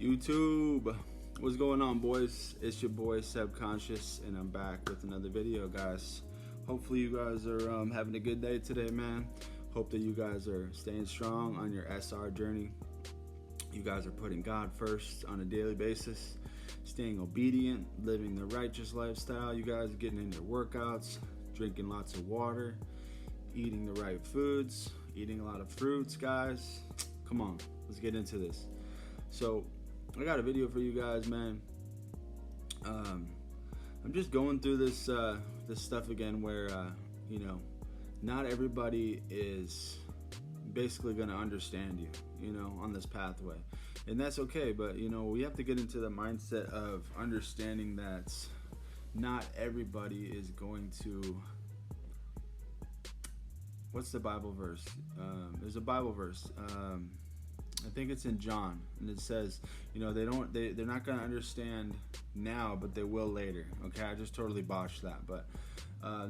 YouTube, what's going on, boys? It's your boy Subconscious, and I'm back with another video, guys. Hopefully you guys are having a good day today, man. Hope that you guys are staying strong on your SR journey. You guys are putting God first on a daily basis, staying obedient, living the righteous lifestyle. You guys are getting in your workouts, drinking lots of water, eating the right foods, eating a lot of fruits, guys. Come on, let's get into this. So I got a video for you guys, man. I'm just going through this this stuff again where not everybody is basically going to understand you, on this pathway, and that's okay. But we have to get into the mindset of understanding that not everybody is going to. What's the Bible verse? There's a Bible verse. I think it's in John, and it says, they're not going to understand now, but they will later. Okay, I just totally botched that, but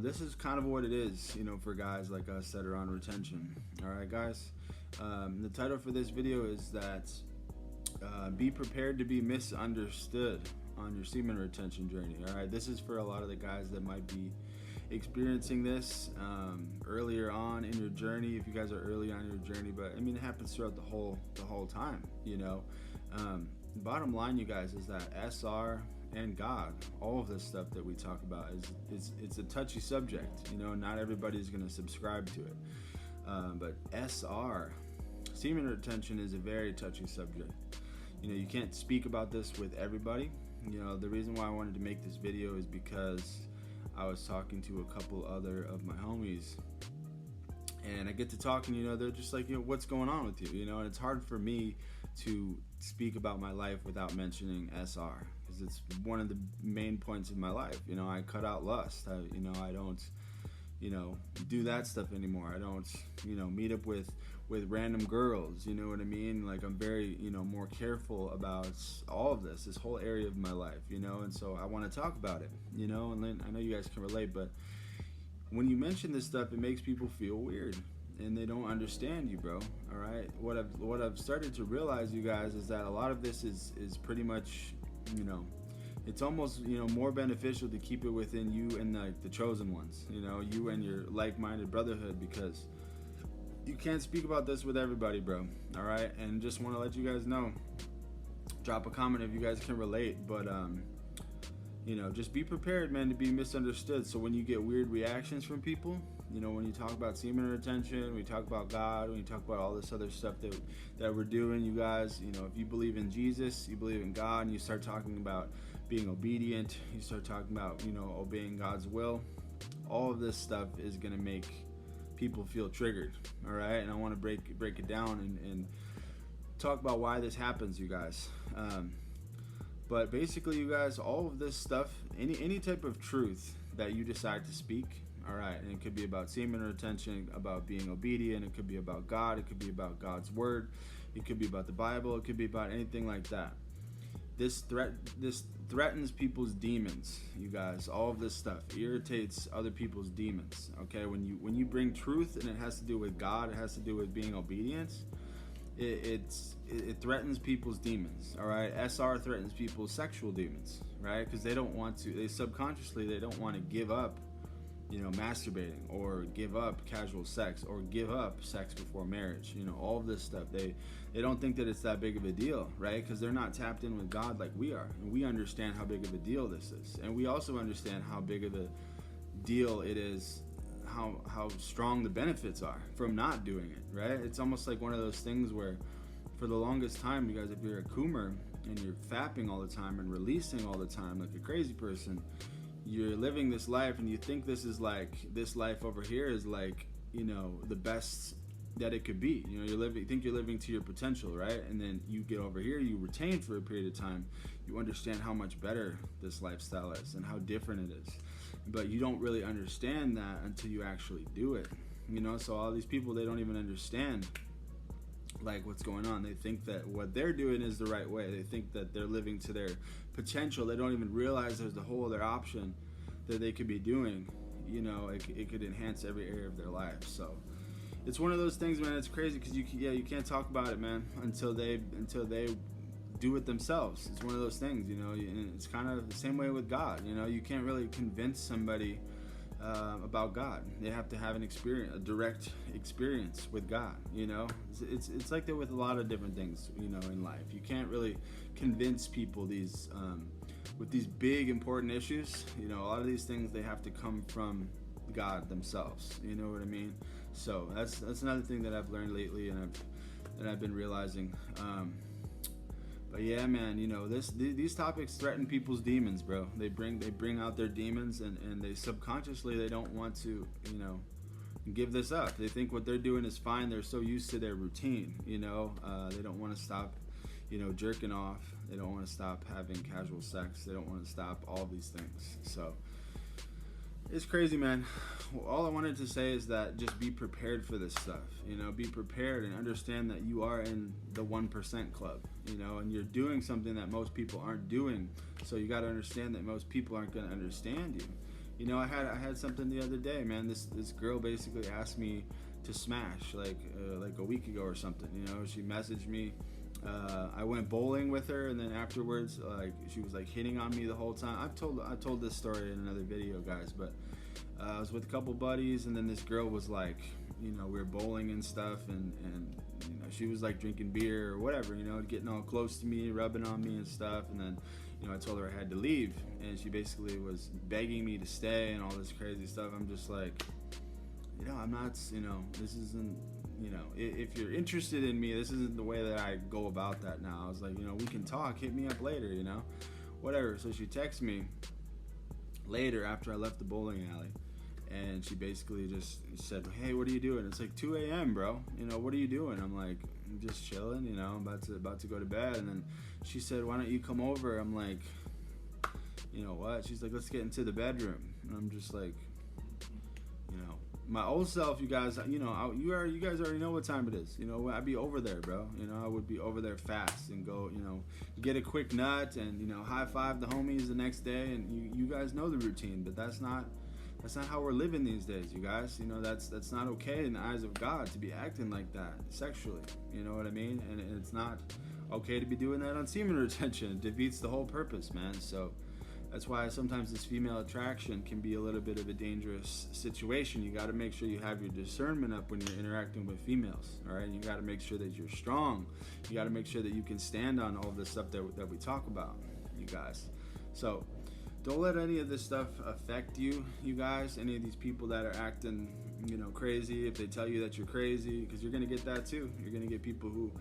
this is kind of what it is, for guys like us that are on retention. All right, guys. The title for this video is that be prepared to be misunderstood on your semen retention journey. All right, this is for a lot of the guys that might be experiencing this earlier on in your journey, if you guys are early on in your journey. But I mean, it happens throughout the whole time. Bottom line, you guys, is that SR and God, all of this stuff that we talk about is it's a touchy subject. Not everybody's going to subscribe to it, but SR, semen retention, is a very touchy subject. You can't speak about this with everybody. The reason why I wanted to make this video is because I was talking to a couple other of my homies, and I get to talking, they're just like, what's going on with you, and it's hard for me to speak about my life without mentioning SR, because it's one of the main points of my life. I cut out lust. I don't, do that stuff anymore. I don't, meet up with random girls, you know what I mean? Like, I'm very, more careful about all of this whole area of my life, and so I want to talk about it, and then I know you guys can relate, but when you mention this stuff, it makes people feel weird, and they don't understand you, bro. All right, what I've started to realize, you guys, is that a lot of this is pretty much, it's almost, more beneficial to keep it within you and the chosen ones, you and your like-minded brotherhood, because you can't speak about this with everybody, bro. All right, and just want to let you guys know, drop a comment if you guys can relate, but just be prepared, man, to be misunderstood. So when you get weird reactions from people, when you talk about semen retention, we talk about God, when you talk about all this other stuff that we're doing, you guys, if you believe in Jesus, you believe in God, and you start talking about being obedient, you start talking about, obeying God's will, all of this stuff is going to make people feel triggered. All right, and I want to break it down and talk about why this happens, you guys. But basically, you guys, all of this stuff, any type of truth that you decide to speak, all right, and it could be about semen retention, about being obedient, it could be about God, it could be about God's word, it could be about the Bible, it could be about anything like that. This threatens people's demons, you guys. All of this stuff irritates other people's demons. Okay, when you bring truth and it has to do with God, it has to do with being obedient, it threatens people's demons. All right, SR threatens people's sexual demons, right? Because they don't want to, they don't want to give up, masturbating, or give up casual sex, or give up sex before marriage. All of this stuff, they don't think that it's that big of a deal, right? Because they're not tapped in with God like we are, and we understand how big of a deal this is, and we also understand how big of a deal it is, how strong the benefits are from not doing it, right? It's almost like one of those things where, for the longest time, you guys, if you're a coomer and you're fapping all the time and releasing all the time like a crazy person, you're living this life, and you think this life over here is like, the best that it could be. You think you're living to your potential, right? And then you get over here, you retain for a period of time, you understand how much better this lifestyle is and how different it is. But you don't really understand that until you actually do it. So all these people, they don't even understand like what's going on. They think that what they're doing is the right way. They think that they're living to their potential. They don't even realize there's a whole other option that they could be doing. It could enhance every area of their life. So it's one of those things, man. It's crazy because you can't talk about it, man, until they do it themselves. It's one of those things, and it's kind of the same way with God. You can't really convince somebody about God. They have to have a direct experience with God. It's like that with a lot of different things. In life, you can't really convince people with these big important issues. A lot of these things, they have to come from God themselves. You know what I mean? So that's another thing that I've learned lately, and I've been realizing. But yeah, man, these topics threaten people's demons, bro. They bring out their demons, and they subconsciously, they don't want to, give this up. They think what they're doing is fine. They're so used to their routine, they don't want to stop, jerking off. They don't want to stop having casual sex. They don't want to stop all these things. So it's crazy, man. All I wanted to say is that just be prepared for this stuff. Be prepared and understand that you are in the 1% club, and you're doing something that most people aren't doing. So you got to understand that most people aren't going to understand you. I had something the other day, man. This girl basically asked me to smash like a week ago or something. She messaged me. I went bowling with her, and then afterwards, she was hitting on me the whole time. I told this story in another video, guys, but I was with a couple buddies, and then this girl was we were bowling and stuff, and she was drinking beer or whatever, getting all close to me, rubbing on me and stuff, and then I told her I had to leave, and she basically was begging me to stay and all this crazy stuff. I'm just I'm not, this isn't, if you're interested in me, this isn't the way that I go about that now. I was like, we can talk, hit me up later, whatever. So she texted me later after I left the bowling alley, and she basically just said, hey, what are you doing? It's 2 a.m., bro. What are you doing? I'm like, I'm just chilling, I'm about to go to bed. And then she said, why don't you come over? I'm like, what? She's like, let's get into the bedroom. And I'm just like, my old self, you guys, you guys already know what time it is. I'd be over there, bro. I would be over there fast and go, get a quick nut and, high five the homies the next day. And you guys know the routine, but that's not how we're living these days, you guys. That's not okay in the eyes of God to be acting like that sexually. You know what I mean? And it's not okay to be doing that on semen retention. It defeats the whole purpose, man. So that's why sometimes this female attraction can be a little bit of a dangerous situation. You got to make sure you have your discernment up when you're interacting with females, all right? You got to make sure that you're strong. You got to make sure that you can stand on all this stuff that we talk about, you guys. So don't let any of this stuff affect you guys. Any of these people that are acting, crazy, if they tell you that you're crazy, because you're going to get that too. You're going to get people who,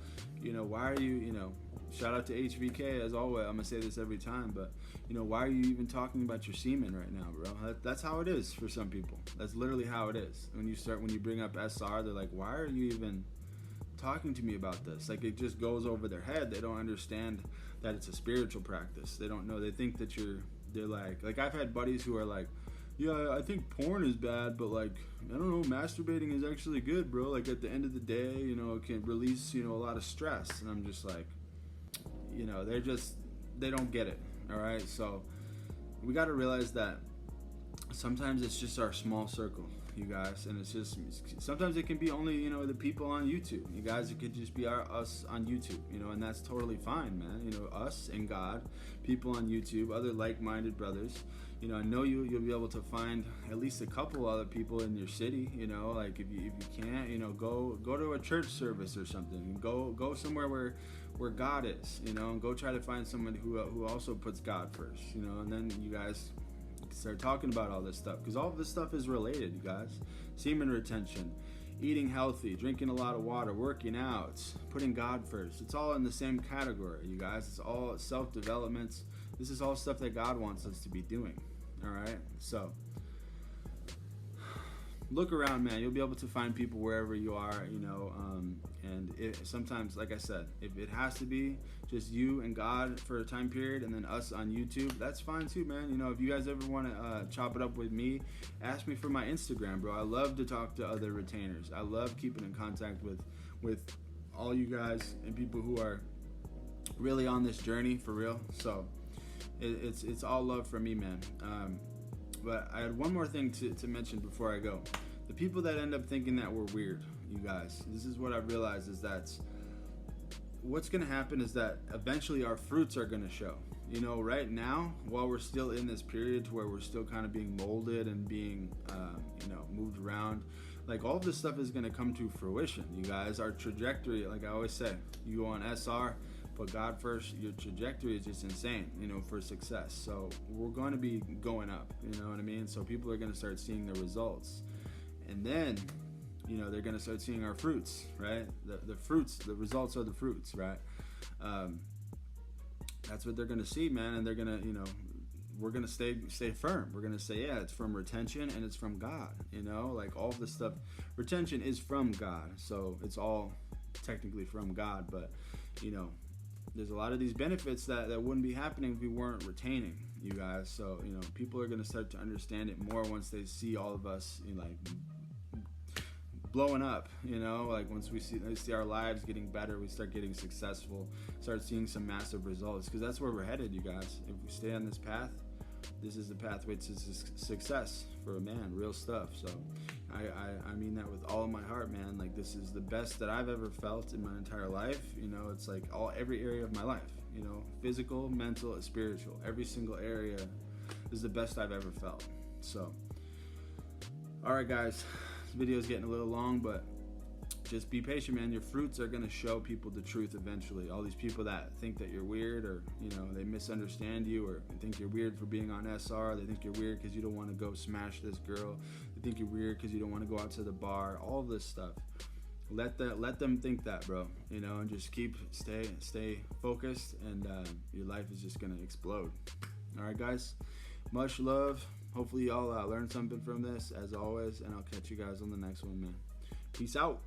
why are you, shout out to HVK as always. I'm going to say this every time, but, why are you even talking about your semen right now, bro? That's how it is for some people. That's literally how it is. When you bring up SR, they're like, why are you even talking to me about this? It just goes over their head. They don't understand that it's a spiritual practice. They don't know. They think that they're like I've had buddies who are like, yeah, I think porn is bad, but I don't know, masturbating is actually good, bro. At the end of the day, it can release, a lot of stress. And I'm just like, they don't get it. All right. So we got to realize that sometimes it's just our small circle, you guys. And it's just, sometimes it can be only, the people on YouTube, you guys. It could just be us on YouTube, and that's totally fine, man. Us and God, people on YouTube, other like-minded brothers. I know you'll be able to find at least a couple other people in your city. If you can't, go to a church service or something. Go somewhere where God is, and go try to find someone who also puts God first, and then you guys start talking about all this stuff, because all of this stuff is related, you guys. Semen retention, eating healthy, drinking a lot of water, working out, putting God first. It's all in the same category, you guys. It's all self-development. This is all stuff that God wants us to be doing. All right, so look around, man. You'll be able to find people wherever you are, and sometimes, like I said, if it has to be just you and God for a time period and then us on YouTube, that's fine too, man. If you guys ever want to chop it up with me, ask me for my Instagram, bro. I love to talk to other retainers. I love keeping in contact with all you guys and people who are really on this journey for real. So it's all love for me, man. But I had one more thing to mention before I go. The people that end up thinking that we're weird, you guys, this is what I've realized, is that what's going to happen is that eventually our fruits are going to show. You know, right now, while we're still in this period where we're still kind of being molded and being, moved around, like all of this stuff is going to come to fruition, you guys. Our trajectory, like I always say, you go on SR, put God first, your trajectory is just insane, for success. So we're going to be going up, you know what I mean? So people are going to start seeing the results. And then, they're going to start seeing our fruits, right? The fruits, the results are the fruits, right? That's what they're going to see, man. And they're going to, we're going to stay firm. We're going to say, yeah, it's from retention and it's from God, like all this stuff. Retention is from God. So it's all technically from God. But, there's a lot of these benefits that wouldn't be happening if we weren't retaining, you guys. So, people are going to start to understand it more once they see all of us, blowing up, like once we see our lives getting better, we start getting successful, start seeing some massive results, because that's where we're headed, you guys. If we stay on this path, this is the pathway to success for a man, real stuff. So I mean that with all of my heart, man. Like, this is the best that I've ever felt in my entire life. It's like every area of my life, physical, mental, and spiritual, every single area is the best I've ever felt. So, all right, guys. This video is getting a little long, but just be patient, man. Your fruits are going to show people the truth eventually. All these people that think that you're weird, or they misunderstand you, or think you're weird for being on SR. They think you're weird because you don't want to go smash this girl. They think you're weird because you don't want to go out to the bar. All this stuff. Let them think that, bro. And just stay focused, and your life is just going to explode. All right, guys. Much love. Hopefully y'all learned something from this, as always, and I'll catch you guys on the next one, man. Peace out.